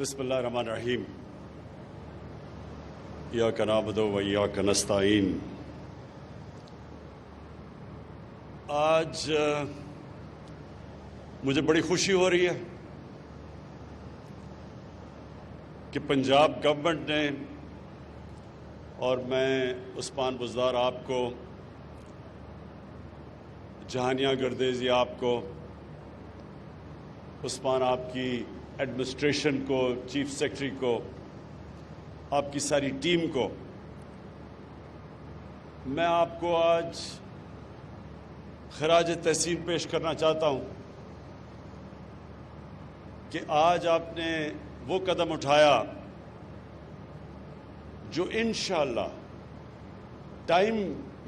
بسم اللہ الرحمن الرحیم ایاک نعبد و ایاک نستعین۔ آج مجھے بڑی خوشی ہو رہی ہے کہ پنجاب گورنمنٹ نے اور میں عثمان بزدار آپ کو، جہانیہ گردیزی آپ کو، عثمان آپ کی ایڈمنسٹریشن کو، چیف سیکرٹری کو، آپ کی ساری ٹیم کو، میں آپ کو آج خراج تحسین پیش کرنا چاہتا ہوں کہ آج آپ نے وہ قدم اٹھایا جو انشاءاللہ ٹائم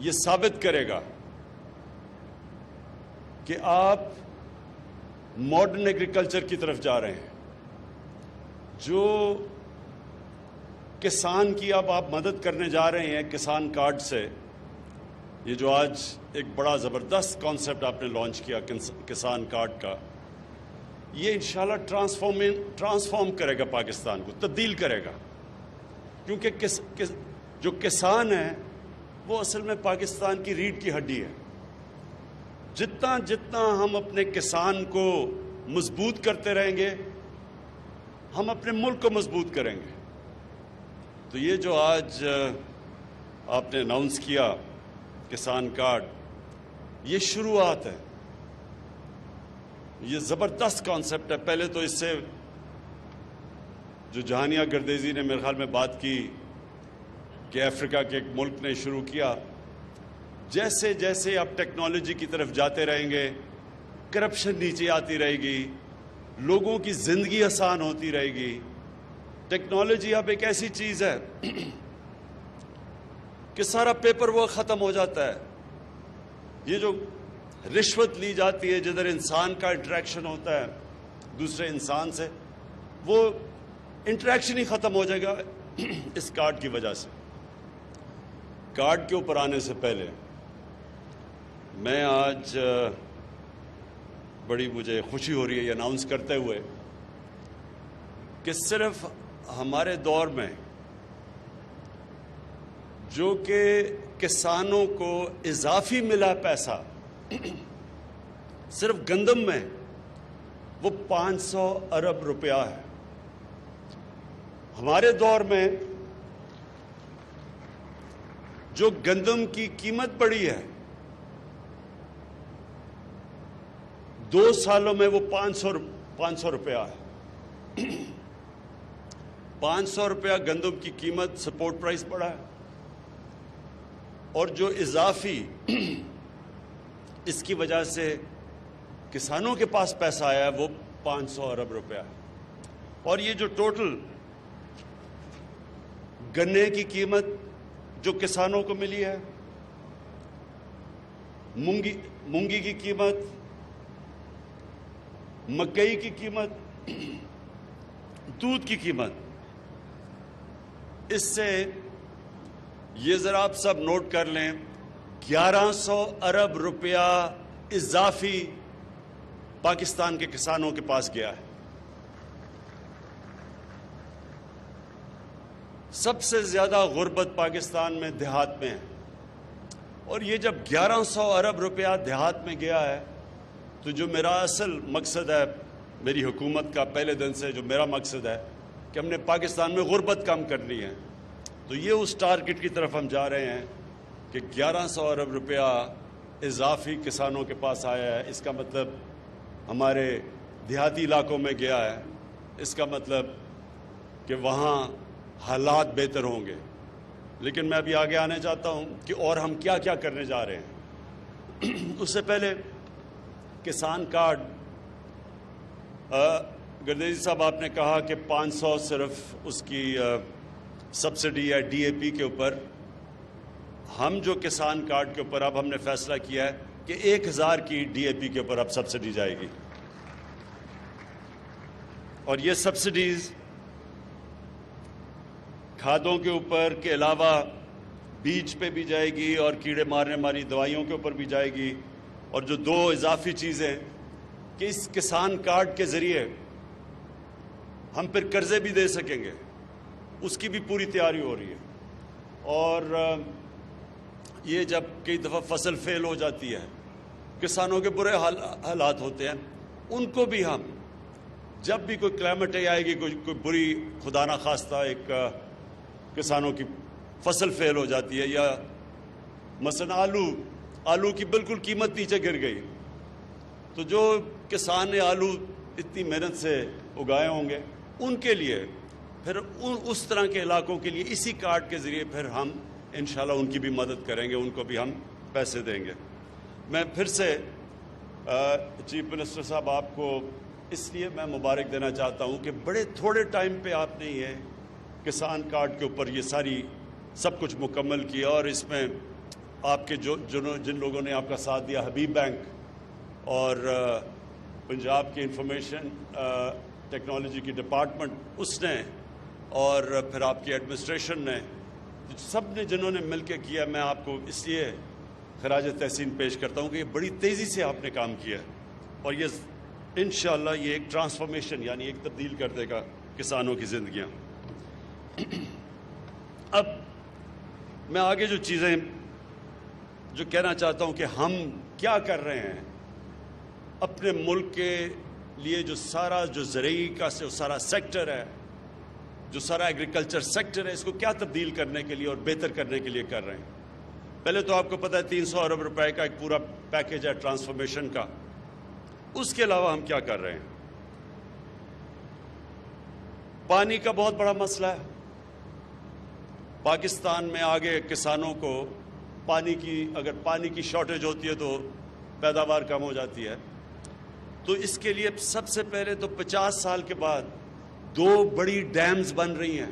یہ ثابت کرے گا کہ آپ ماڈرن ایگریکلچر کی طرف جا رہے ہیں۔ جو کسان کی اب آپ مدد کرنے جا رہے ہیں کسان کارڈ سے، یہ جو آج ایک بڑا زبردست کانسیپٹ آپ نے لانچ کیا کسان کارڈ کا، یہ انشاءاللہ ٹرانسفارم کرے گا پاکستان کو، تبدیل کرے گا، کیونکہ جو کسان ہے وہ اصل میں پاکستان کی ریڑھ کی ہڈی ہے۔ جتنا ہم اپنے کسان کو مضبوط کرتے رہیں گے، ہم اپنے ملک کو مضبوط کریں گے۔ تو یہ جو آج آپ نے اناؤنس کیا کسان کارڈ، یہ شروعات ہے، یہ زبردست کانسیپٹ ہے۔ پہلے تو اس سے جو جہانیہ گردیزی نے میرے خیال میں بات کی کہ افریقہ کے ایک ملک نے شروع کیا، جیسے جیسے آپ ٹیکنالوجی کی طرف جاتے رہیں گے، کرپشن نیچے آتی رہے گی، لوگوں کی زندگی آسان ہوتی رہے گی۔ ٹیکنالوجی اب ایک ایسی چیز ہے کہ سارا پیپر ورک ختم ہو جاتا ہے۔ یہ جو رشوت لی جاتی ہے، جدھر انسان کا انٹریکشن ہوتا ہے دوسرے انسان سے، وہ انٹریکشن ہی ختم ہو جائے گا اس کارڈ کی وجہ سے۔ کارڈ کے اوپر آنے سے پہلے میں آج بڑی مجھے خوشی ہو رہی ہے یہ اناؤنس کرتے ہوئے کہ صرف ہمارے دور میں جو کہ کسانوں کو اضافی ملا پیسہ صرف گندم میں، وہ 500 ارب روپیہ ہے۔ ہمارے دور میں جو گندم کی قیمت بڑھی ہے، 2 سالوں میں وہ 500 روپیہ ہے۔ 500 روپیہ گندم کی قیمت، سپورٹ پرائس بڑھا ہے، اور جو اضافی اس کی وجہ سے کسانوں کے پاس پیسہ آیا ہے وہ 500 ارب روپیہ ہے۔ اور یہ جو ٹوٹل گنے کی قیمت جو کسانوں کو ملی ہے، مونگی کی قیمت، مکئی کی قیمت، دودھ کی قیمت، اس سے یہ ذرا آپ سب نوٹ کر لیں، 1100 ارب روپیہ اضافی پاکستان کے کسانوں کے پاس گیا ہے۔ سب سے زیادہ غربت پاکستان میں دیہات میں ہے، اور یہ جب 1100 ارب روپیہ دیہات میں گیا ہے تو جو میرا اصل مقصد ہے، میری حکومت کا پہلے دن سے جو میرا مقصد ہے کہ ہم نے پاکستان میں غربت کم کرنی ہے، تو یہ اس ٹارگٹ کی طرف ہم جا رہے ہیں کہ 1100 ارب روپیہ اضافی کسانوں کے پاس آیا ہے۔ اس کا مطلب ہمارے دیہاتی علاقوں میں گیا ہے، اس کا مطلب کہ وہاں حالات بہتر ہوں گے۔ لیکن میں ابھی آگے آنے چاہتا ہوں کہ اور ہم کیا کیا کرنے جا رہے ہیں۔ اس سے پہلے کسان کارڈ، گردیزی صاحب آپ نے کہا کہ 500 صرف اس کی سبسڈی ہے ڈی اے پی کے اوپر۔ ہم جو کسان کارڈ کے اوپر اب ہم نے فیصلہ کیا ہے کہ 1000 کی ڈی اے پی کے اوپر اب سبسڈی جائے گی، اور یہ سبسڈیز کھادوں کے اوپر کے علاوہ بیج پہ بھی جائے گی اور کیڑے مارنے والی دوائیوں کے اوپر بھی جائے گی۔ اور جو 2 اضافی چیزیں کہ اس کسان کارڈ کے ذریعے ہم پھر قرضے بھی دے سکیں گے، اس کی بھی پوری تیاری ہو رہی ہے۔ اور یہ جب کئی دفعہ فصل فیل ہو جاتی ہے، کسانوں کے برے حالات ہوتے ہیں، ان کو بھی ہم جب بھی کوئی کلائمیٹ آئے گی، کوئی بری خدا نخواستہ ایک کسانوں کی فصل فیل ہو جاتی ہے، یا مثلا آلو کی بالکل قیمت نیچے گر گئی، تو جو کسان نے آلو اتنی محنت سے اگائے ہوں گے، ان کے لیے پھر اس طرح کے علاقوں کے لیے اسی کارڈ کے ذریعے پھر ہم انشاءاللہ ان کی بھی مدد کریں گے، ان کو بھی ہم پیسے دیں گے۔ میں پھر سے چیف منسٹر صاحب آپ کو اس لیے میں مبارک دینا چاہتا ہوں کہ بڑے تھوڑے ٹائم پہ آپ نے یہ کسان کارڈ کے اوپر یہ سب کچھ مکمل کیا، اور اس میں آپ کے جن لوگوں نے آپ کا ساتھ دیا، حبیب بینک اور پنجاب کی انفارمیشن ٹیکنالوجی کی ڈپارٹمنٹ، اس نے، اور پھر آپ کی ایڈمنسٹریشن نے، سب نے جنہوں نے مل کے کیا، میں آپ کو اس لیے خراج تحسین پیش کرتا ہوں کہ یہ بڑی تیزی سے آپ نے کام کیا ہے، اور یہ انشاءاللہ یہ ایک ٹرانسفارمیشن، یعنی ایک تبدیل کر دے گا کسانوں کی زندگیاں۔ اب میں آگے جو چیزیں جو کہنا چاہتا ہوں کہ ہم کیا کر رہے ہیں اپنے ملک کے لیے، جو زرعی کا سارا سیکٹر ہے، جو سارا ایگریکلچر سیکٹر ہے، اس کو کیا تبدیل کرنے کے لیے اور بہتر کرنے کے لیے کر رہے ہیں۔ پہلے تو آپ کو پتہ ہے 300 ارب روپے کا ایک پورا پیکیج ہے ٹرانسفارمیشن کا۔ اس کے علاوہ ہم کیا کر رہے ہیں؟ پانی کا بہت بڑا مسئلہ ہے پاکستان میں۔ آگے کسانوں کو اگر پانی کی شارٹیج ہوتی ہے تو پیداوار کم ہو جاتی ہے، تو اس کے لیے سب سے پہلے تو 50 سال کے بعد 2 بڑی ڈیمز بن رہی ہیں،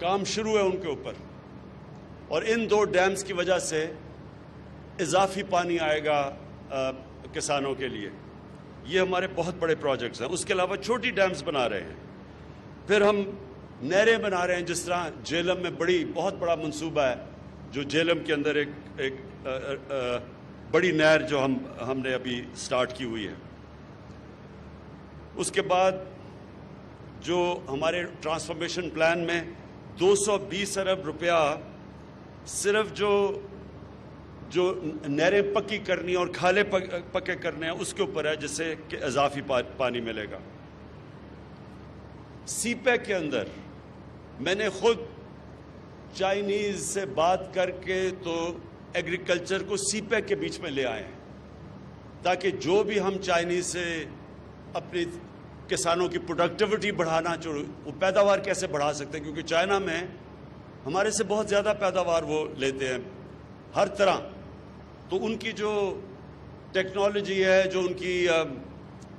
کام شروع ہے ان کے اوپر، اور ان 2 ڈیمز کی وجہ سے اضافی پانی آئے گا کسانوں کے لیے۔ یہ ہمارے بہت بڑے پروجیکٹس ہیں۔ اس کے علاوہ چھوٹی ڈیمز بنا رہے ہیں، پھر ہم نہریں بنا رہے ہیں، جس طرح جہلم میں بہت بڑا منصوبہ ہے، جو جہلم کے اندر ایک بڑی نہر جو ہم نے ابھی سٹارٹ کی ہوئی ہے۔ اس کے بعد جو ہمارے ٹرانسفارمیشن پلان میں 220 ارب روپیہ صرف جو نہریں پکی کرنی اور کھالے پکے کرنے ہیں اس کے اوپر ہے، جس سے کہ اضافی پانی ملے گا۔ سی پیک کے اندر میں نے خود چائنیز سے بات کر کے تو ایگریکلچر کو سی پیک کے بیچ میں لے آئے ہیں، تاکہ جو بھی ہم چائنیز سے اپنی کسانوں کی پروڈکٹیوٹی بڑھانا وہ پیداوار کیسے بڑھا سکتے ہیں، کیونکہ چائنا میں ہمارے سے بہت زیادہ پیداوار وہ لیتے ہیں ہر طرح، تو ان کی جو ٹیکنالوجی ہے، جو ان کی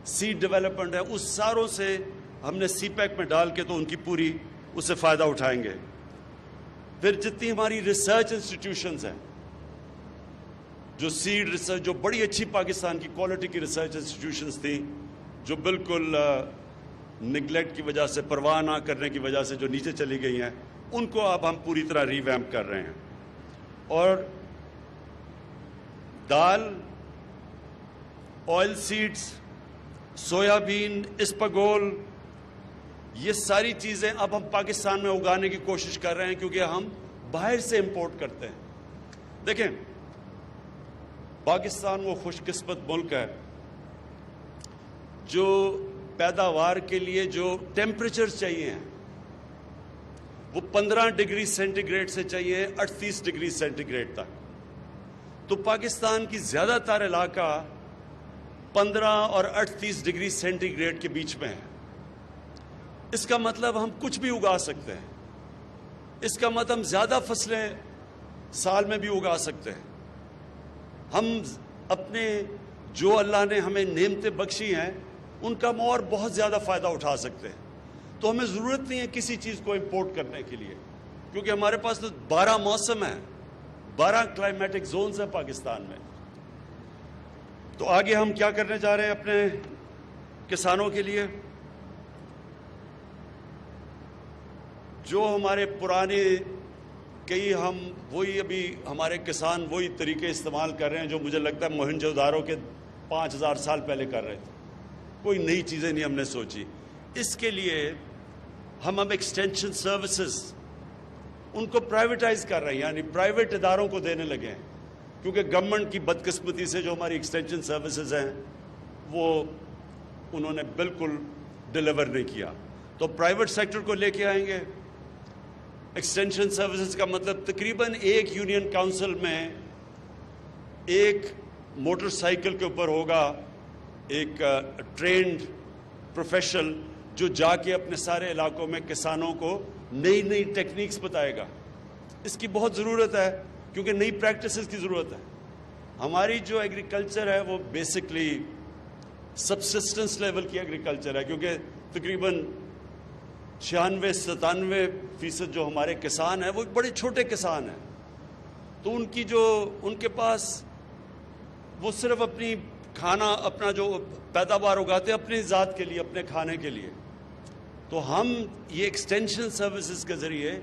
سیڈ ڈیولپمنٹ ہے، اس ساروں سے ہم نے سی پیک میں ڈال کے تو ان کی پوری اس سے فائدہ اٹھائیں گے۔ پھر جتنی ہماری ریسرچ انسٹیٹیوشنز ہیں، جو سیڈ ریسرچ، جو بڑی اچھی پاکستان کی کوالٹی کی ریسرچ انسٹیٹیوشنز تھیں، جو بالکل نگلیکٹ کی وجہ سے، پرواہ نہ کرنے کی وجہ سے جو نیچے چلی گئی ہیں، ان کو اب ہم پوری طرح ریویمپ کر رہے ہیں۔ اور دال، آئل سیڈز، سویابین، اسپاگول، یہ ساری چیزیں اب ہم پاکستان میں اگانے کی کوشش کر رہے ہیں، کیونکہ ہم باہر سے امپورٹ کرتے ہیں۔ دیکھیں، پاکستان وہ خوش قسمت ملک ہے جو پیداوار کے لیے جو ٹیمپریچر چاہیے ہیں وہ 15 ڈگری سینٹی گریڈ سے چاہیے 38 ڈگری سینٹی گریڈ تک، تو پاکستان کی زیادہ تر علاقہ 15 اور 38 ڈگری سینٹی گریڈ کے بیچ میں ہے۔ اس کا مطلب ہم کچھ بھی اگا سکتے ہیں، اس کا مطلب ہم زیادہ فصلیں سال میں بھی اگا سکتے ہیں۔ ہم اپنے جو اللہ نے ہمیں نعمتیں بخشی ہیں ان کا ہم اور بہت زیادہ فائدہ اٹھا سکتے ہیں، تو ہمیں ضرورت نہیں ہے کسی چیز کو امپورٹ کرنے کے لیے، کیونکہ ہمارے پاس تو 12 موسم ہیں، 12 کلائمیٹک زونز ہیں پاکستان میں۔ تو آگے ہم کیا کرنے جا رہے ہیں اپنے کسانوں کے لیے؟ جو ہمارے پرانے ہم وہی ابھی ہمارے کسان وہی طریقے استعمال کر رہے ہیں جو مجھے لگتا ہے موہنجو داڑو کے 5000 سال پہلے کر رہے تھے۔ کوئی نئی چیزیں نہیں ہم نے سوچی۔ اس کے لیے ہم اب ایکسٹینشن سروسز ان کو پرائیویٹائز کر رہے ہیں، یعنی پرائیویٹ اداروں کو دینے لگے ہیں، کیونکہ گورنمنٹ کی بدقسمتی سے جو ہماری ایکسٹینشن سروسز ہیں وہ انہوں نے بالکل ڈیلیور نہیں کیا، تو پرائیویٹ سیکٹر کو لے کے آئیں گے۔ ایکسٹینشن سروسز کا مطلب تقریباً ایک یونین کاؤنسل میں ایک موٹر سائیکل کے اوپر ہوگا ایک ٹرینڈ پروفیشنل جو جا کے اپنے سارے علاقوں میں کسانوں کو نئی نئی ٹیکنیکس بتائے گا۔ اس کی بہت ضرورت ہے کیونکہ نئی پریکٹسز کی ضرورت ہے۔ ہماری جو ایگریکلچر ہے وہ بیسکلی سبسسٹنس لیول کی ایگریکلچر ہے، کیونکہ تقریباً 96-97% جو ہمارے کسان ہیں وہ بڑے چھوٹے کسان ہیں، تو ان کے پاس وہ صرف اپنی کھانا اپنا جو پیداوار اگاتے ہیں اپنی ذات کے لیے، اپنے کھانے کے لیے۔ تو ہم یہ ایکسٹینشن سروسز کے ذریعے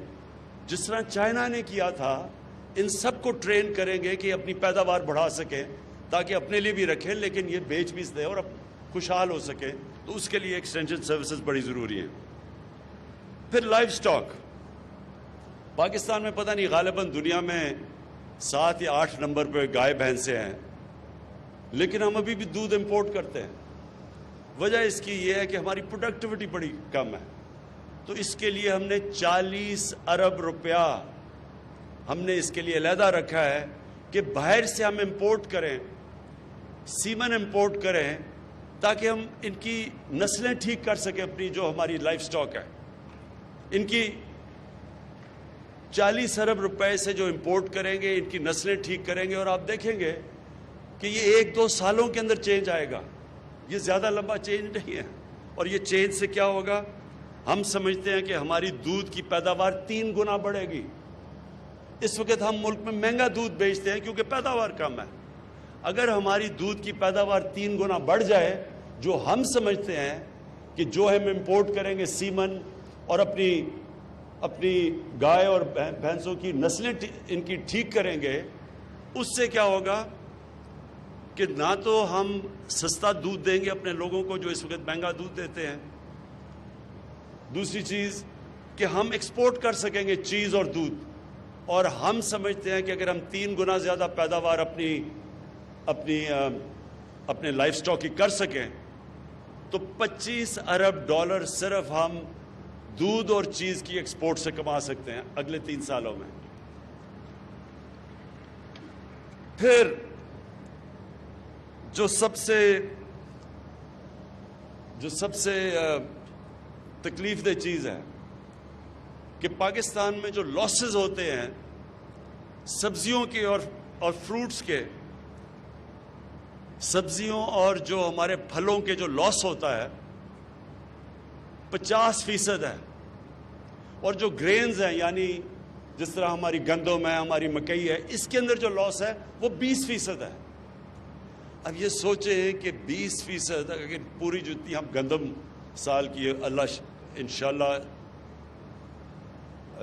جس طرح چائنا نے کیا تھا ان سب کو ٹرین کریں گے کہ اپنی پیداوار بڑھا سکیں تاکہ اپنے لیے بھی رکھیں لیکن یہ بیچ بھی دیں اور خوشحال ہو سکیں، تو اس کے لیے ایکسٹینشن سروسز بڑی ضروری ہیں۔ پھر لائف سٹاک، پاکستان میں پتہ نہیں غالباً دنیا میں 7 یا 8 نمبر پہ گائے بھینسیں ہیں، لیکن ہم ابھی بھی دودھ امپورٹ کرتے ہیں۔ وجہ اس کی یہ ہے کہ ہماری پروڈکٹیوٹی بڑی کم ہے، تو اس کے لیے ہم نے 40 ارب روپیہ ہم نے اس کے لیے علیحدہ رکھا ہے کہ باہر سے ہم امپورٹ کریں، سیمن امپورٹ کریں تاکہ ہم ان کی نسلیں ٹھیک کر سکیں، اپنی جو ہماری لائف سٹاک ہے ان کی 40 ارب روپے سے جو امپورٹ کریں گے ان کی نسلیں ٹھیک کریں گے، اور آپ دیکھیں گے کہ یہ 1-2 سالوں کے اندر چینج آئے گا، یہ زیادہ لمبا چینج نہیں ہے۔ اور یہ چینج سے کیا ہوگا؟ ہم سمجھتے ہیں کہ ہماری دودھ کی پیداوار 3 گنا بڑھے گی۔ اس وقت ہم ملک میں مہنگا دودھ بیچتے ہیں کیونکہ پیداوار کم ہے۔ اگر ہماری دودھ کی پیداوار 3 گنا بڑھ جائے، جو ہم سمجھتے ہیں کہ جو ہم امپورٹ کریں گے سیمن اور اپنی گائے اور بھینسوں کی نسلیں ان کی ٹھیک کریں گے، اس سے کیا ہوگا کہ نہ تو ہم سستا دودھ دیں گے اپنے لوگوں کو جو اس وقت مہنگا دودھ دیتے ہیں، دوسری چیز کہ ہم ایکسپورٹ کر سکیں گے چیز اور دودھ، اور ہم سمجھتے ہیں کہ اگر ہم 3 گنا زیادہ پیداوار اپنے لائف سٹاک کی کر سکیں تو $25 ارب صرف ہم دودھ اور چیز کی ایکسپورٹ سے کما سکتے ہیں اگلے 3 سالوں میں۔ پھر جو سب سے تکلیف دہ چیز ہے کہ پاکستان میں جو لاسز ہوتے ہیں سبزیوں کے اور فروٹس کے، سبزیوں اور جو ہمارے پھلوں کے جو لاس ہوتا ہے 50% ہے، اور جو گرینز ہیں یعنی جس طرح ہماری گندم ہے، ہماری مکئی ہے، اس کے اندر جو لاس ہے وہ 20% ہے۔ اب یہ سوچیں کہ 20% اگر پوری جتنی ہم گندم سال کی، اللہ انشاءاللہ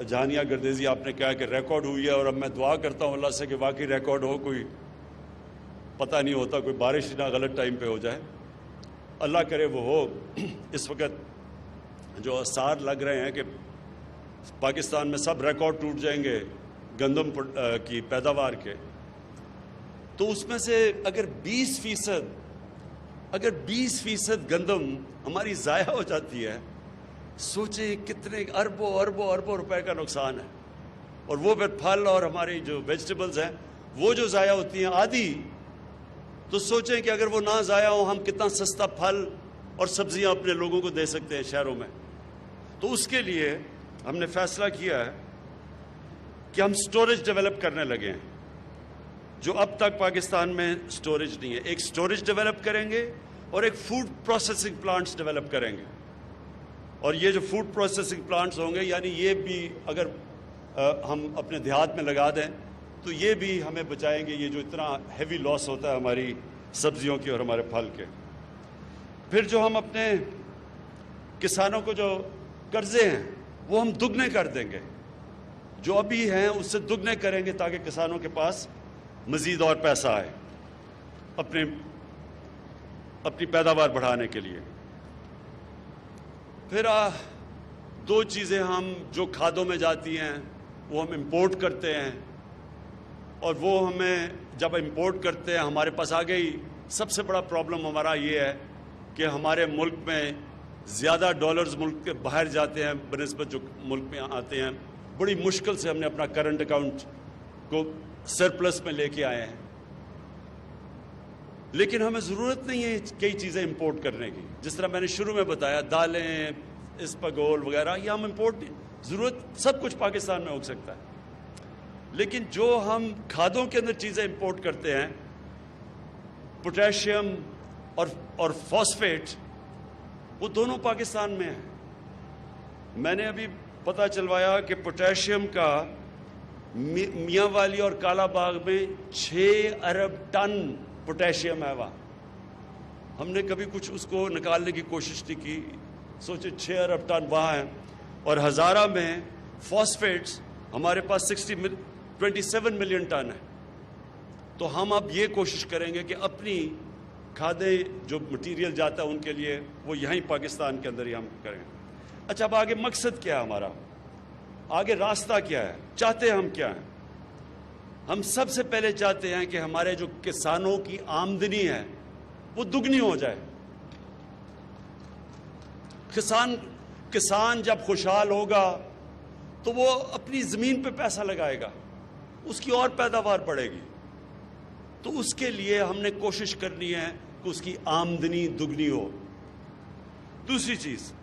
جہانیہ گردیزی آپ نے کہا کہ ریکارڈ ہوئی ہے، اور اب میں دعا کرتا ہوں اللہ سے کہ واقعی ریکارڈ ہو، کوئی پتہ نہیں ہوتا، کوئی بارش نہ غلط ٹائم پہ ہو جائے، اللہ کرے وہ ہو۔ اس وقت جو آثار لگ رہے ہیں کہ پاکستان میں سب ریکارڈ ٹوٹ جائیں گے گندم کی پیداوار کے، تو اس میں سے اگر 20% گندم ہماری ضائع ہو جاتی ہے، سوچیں کتنے اربوں روپے کا نقصان ہے۔ اور وہ پھر پھل اور ہماری جو ویجیٹیبلز ہیں وہ جو ضائع ہوتی ہیں آدھی، تو سوچیں کہ اگر وہ نہ ضائع ہوں ہم کتنا سستا پھل اور سبزیاں اپنے لوگوں کو دے سکتے ہیں شہروں میں۔ تو اس کے لیے ہم نے فیصلہ کیا ہے کہ ہم سٹوریج ڈیولپ کرنے لگے ہیں، جو اب تک پاکستان میں سٹوریج نہیں ہے۔ ایک سٹوریج ڈیولپ کریں گے اور ایک فوڈ پروسیسنگ پلانٹس ڈیولپ کریں گے، اور یہ جو فوڈ پروسیسنگ پلانٹس ہوں گے یعنی یہ بھی اگر ہم اپنے دیہات میں لگا دیں تو یہ بھی ہمیں بچائیں گے یہ جو اتنا ہیوی لاس ہوتا ہے ہماری سبزیوں کی اور ہمارے پھل کے۔ پھر جو ہم اپنے کسانوں کو جو قرضے ہیں وہ ہم دگنے کر دیں گے، جو ابھی ہیں اس سے دگنے کریں گے تاکہ کسانوں کے پاس مزید اور پیسہ آئے اپنی پیداوار بڑھانے کے لیے۔ پھر دو چیزیں ہم جو کھادوں میں جاتی ہیں وہ ہم امپورٹ کرتے ہیں، اور وہ ہمیں جب امپورٹ کرتے ہیں ہمارے پاس آ گئی. سب سے بڑا پرابلم ہمارا یہ ہے کہ ہمارے ملک میں زیادہ ڈالرز ملک کے باہر جاتے ہیں بنسبت جو ملک میں آتے ہیں. بڑی مشکل سے ہم نے اپنا کرنٹ اکاؤنٹ کو سرپلس میں لے کے آئے ہیں، لیکن ہمیں ضرورت نہیں ہے کئی چیزیں امپورٹ کرنے کی. جس طرح میں نے شروع میں بتایا، دالیں، اسپاگول وغیرہ، یہ ہم امپورٹ، ضرورت سب کچھ پاکستان میں ہو سکتا ہے، لیکن جو ہم کھادوں کے اندر چیزیں امپورٹ کرتے ہیں، پوٹیشیم اور فاسفیٹ، وہ دونوں پاکستان میں ہیں. میں نے ابھی پتہ چلوایا کہ پوٹیشیم کا میاں والی اور کالا باغ میں 6 ارب ٹن پوٹیشیم ہے. وہاں ہم نے کبھی کچھ اس کو نکالنے کی کوشش نہیں کی. سوچے 6 ارب ٹن وہاں ہیں. اور ہزارہ میں فاسفیٹس ہمارے پاس 27 ملین ٹن ہے. تو ہم اب یہ کوشش کریں گے کہ اپنی کھادیں جو مٹیریل جاتا ہے ان کے لیے وہ یہیں پاکستان کے اندر ہی ہم کریں. اچھا، اب آگے مقصد کیا ہے ہمارا، آگے راستہ کیا ہے، چاہتے ہم کیا ہیں؟ ہم سب سے پہلے چاہتے ہیں کہ ہمارے جو کسانوں کی آمدنی ہے وہ دگنی ہو جائے. کسان جب خوشحال ہوگا تو وہ اپنی زمین پہ پیسہ لگائے گا، اس کی اور پیداوار بڑھے گی. تو اس کے لیے ہم نے کوشش کرنی ہے کہ اس کی آمدنی دگنی ہو. دوسری چیز،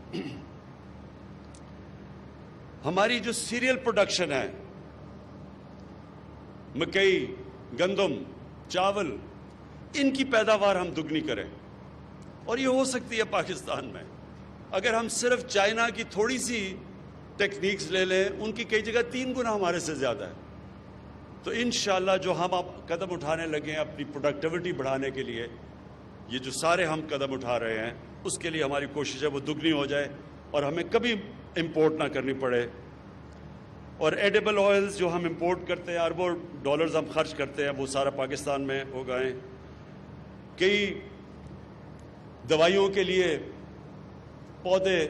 ہماری جو سیریل پروڈکشن ہے، مکئی، گندم، چاول، ان کی پیداوار ہم دگنی کریں. اور یہ ہو سکتی ہے پاکستان میں. اگر ہم صرف چائنا کی تھوڑی سی ٹیکنیکس لے لیں، ان کی کئی جگہ 3 گنا ہمارے سے زیادہ ہے. تو انشاءاللہ جو ہم اب قدم اٹھانے لگے ہیں اپنی پروڈکٹیوٹی بڑھانے کے لیے، یہ جو سارے ہم قدم اٹھا رہے ہیں، اس کے لیے ہماری کوشش ہے وہ دگنی ہو جائے اور ہمیں کبھی امپورٹ نہ کرنی پڑے. اور ایڈیبل آئلز جو ہم امپورٹ کرتے ہیں، اربوں ڈالرز ہم خرچ کرتے ہیں، وہ سارا پاکستان میں اگائیں. کئی دوائیوں کے لیے پودے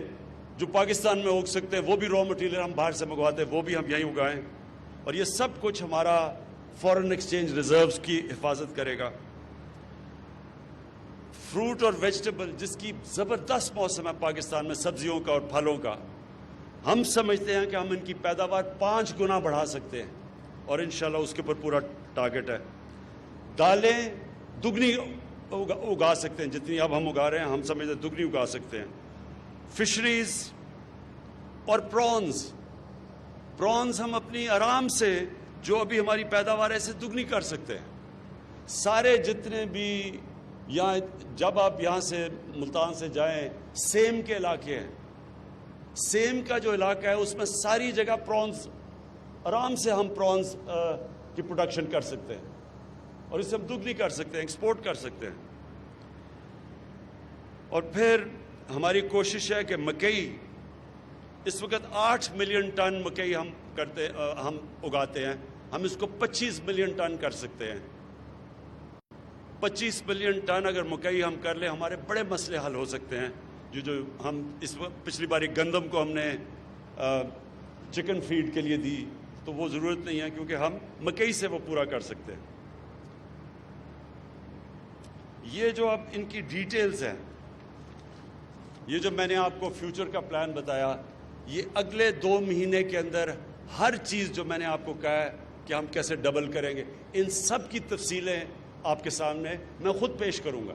جو پاکستان میں اگ سکتے ہیں، وہ بھی را مٹیریل ہم باہر سے منگواتے ہیں، وہ بھی ہم یہیں اگائیں. اور یہ سب کچھ ہمارا فارن ایکسچینج ریزروز کی حفاظت کرے گا. فروٹ اور ویجیٹیبل جس کی زبردست موسم ہے پاکستان میں، سبزیوں کا اور پھلوں کا، ہم سمجھتے ہیں کہ ہم ان کی پیداوار 5 گنا بڑھا سکتے ہیں، اور انشاءاللہ اس کے اوپر پورا ٹارگٹ ہے. دالیں دگنی اگا سکتے ہیں، جتنی اب ہم اگا رہے ہیں ہم سمجھتے ہیں دگنی اگا سکتے ہیں. فشریز اور پرونز ہم اپنی آرام سے، جو ابھی ہماری پیداوار ہے، اسے دگنی کر سکتے ہیں. سارے جتنے بھی جب آپ یہاں سے ملتان سے جائیں، سیم کے علاقے ہیں، سیم کا جو علاقہ ہے اس میں ساری جگہ پرونز، آرام سے ہم پرونز کی پروڈکشن کر سکتے ہیں، اور اسے ہم دگنی کر سکتے ہیں، ایکسپورٹ کر سکتے ہیں. اور پھر ہماری کوشش ہے کہ مکئی، اس وقت 8 ملین ٹن مکئی ہم اگاتے ہیں، ہم اس کو 25 ملین ٹن کر سکتے ہیں. 25 ملین ٹن اگر مکئی ہم کر لیں، ہمارے بڑے مسئلے حل ہو سکتے ہیں. جو ہم اس وقت پچھلی باری گندم کو ہم نے چکن فیڈ کے لیے دی، تو وہ ضرورت نہیں ہے، کیونکہ ہم مکئی سے وہ پورا کر سکتے ہیں. یہ جو اب ان کی ڈیٹیلز ہیں، یہ جو میں نے آپ کو فیوچر کا پلان بتایا، یہ اگلے 2 مہینے کے اندر ہر چیز جو میں نے آپ کو کہا ہے کہ ہم کیسے ڈبل کریں گے، ان سب کی تفصیلیں آپ کے سامنے میں خود پیش کروں گا.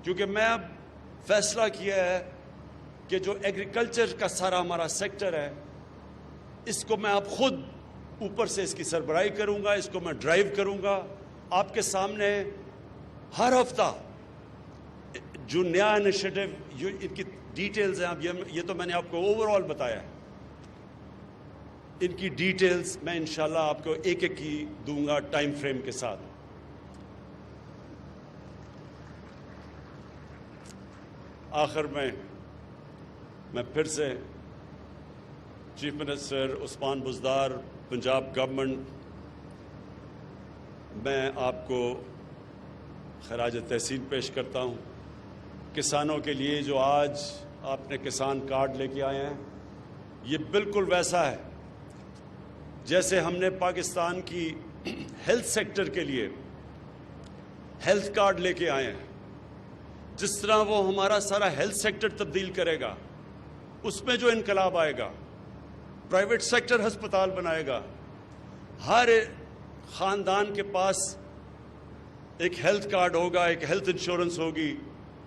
کیونکہ میں اب فیصلہ کیا ہے کہ جو ایگریکلچر کا سارا ہمارا سیکٹر ہے، اس کو میں اب خود اوپر سے اس کی سربراہی کروں گا، اس کو میں ڈرائیو کروں گا. آپ کے سامنے ہر ہفتہ جو نیا انیشیٹو، جو ان کی ڈیٹیلز ہیں، اب یہ تو میں نے آپ کو اوور آل بتایا ہے، ان کی ڈیٹیلز میں انشاءاللہ آپ کو ایک ایک کی دوں گا ٹائم فریم کے ساتھ. آخر میں پھر سے chief minister Usman Buzdar, Punjab government, میں آپ کو خراج تحسین پیش کرتا ہوں. کسانوں کے لیے جو آج آپ نے کسان کارڈ لے کے آئے ہیں، یہ بالکل ویسا ہے جیسے ہم نے پاکستان کی ہیلتھ سیکٹر کے لیے ہیلتھ کارڈ لے کے آئے ہیں۔ جس طرح وہ ہمارا سارا ہیلتھ سیکٹر تبدیل کرے گا، اس میں جو انقلاب آئے گا، پرائیویٹ سیکٹر ہسپتال بنائے گا، ہر خاندان کے پاس ایک ہیلتھ کارڈ ہوگا، ایک ہیلتھ انشورنس ہوگی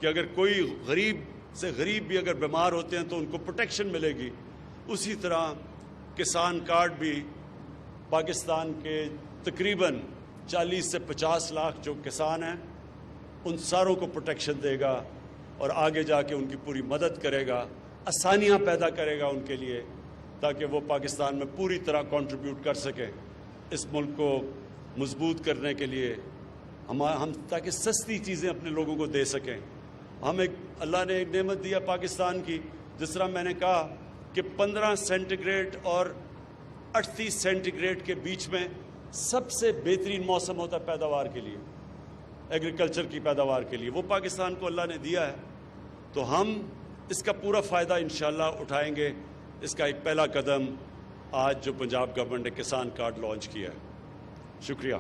کہ اگر کوئی غریب سے غریب بھی اگر بیمار ہوتے ہیں تو ان کو پروٹیکشن ملے گی۔ اسی طرح کسان کارڈ بھی پاکستان کے تقریباً 40 سے 50 لاکھ جو کسان ہیں ان ساروں کو پروٹیکشن دے گا اور آگے جا کے ان کی پوری مدد کرے گا، آسانیاں پیدا کرے گا ان کے لیے، تاکہ وہ پاکستان میں پوری طرح کنٹریبیوٹ کر سکیں اس ملک کو مضبوط کرنے کے لیے، ہم تاکہ سستی چیزیں اپنے لوگوں کو دے سکیں۔ اللہ نے ایک نعمت دیا پاکستان کی، جس طرح میں نے کہا کہ 15 سینٹی گریڈ اور 38 سینٹی گریڈ کے بیچ میں سب سے بہترین موسم ہوتا ہے پیداوار کے لیے، ایگریکلچر کی پیداوار کے لیے، وہ پاکستان کو اللہ نے دیا ہے۔ تو ہم اس کا پورا فائدہ انشاءاللہ اٹھائیں گے۔ اس کا ایک پہلا قدم آج جو پنجاب گورنمنٹ نے کسان کارڈ لانچ کیا ہے۔ شکریہ۔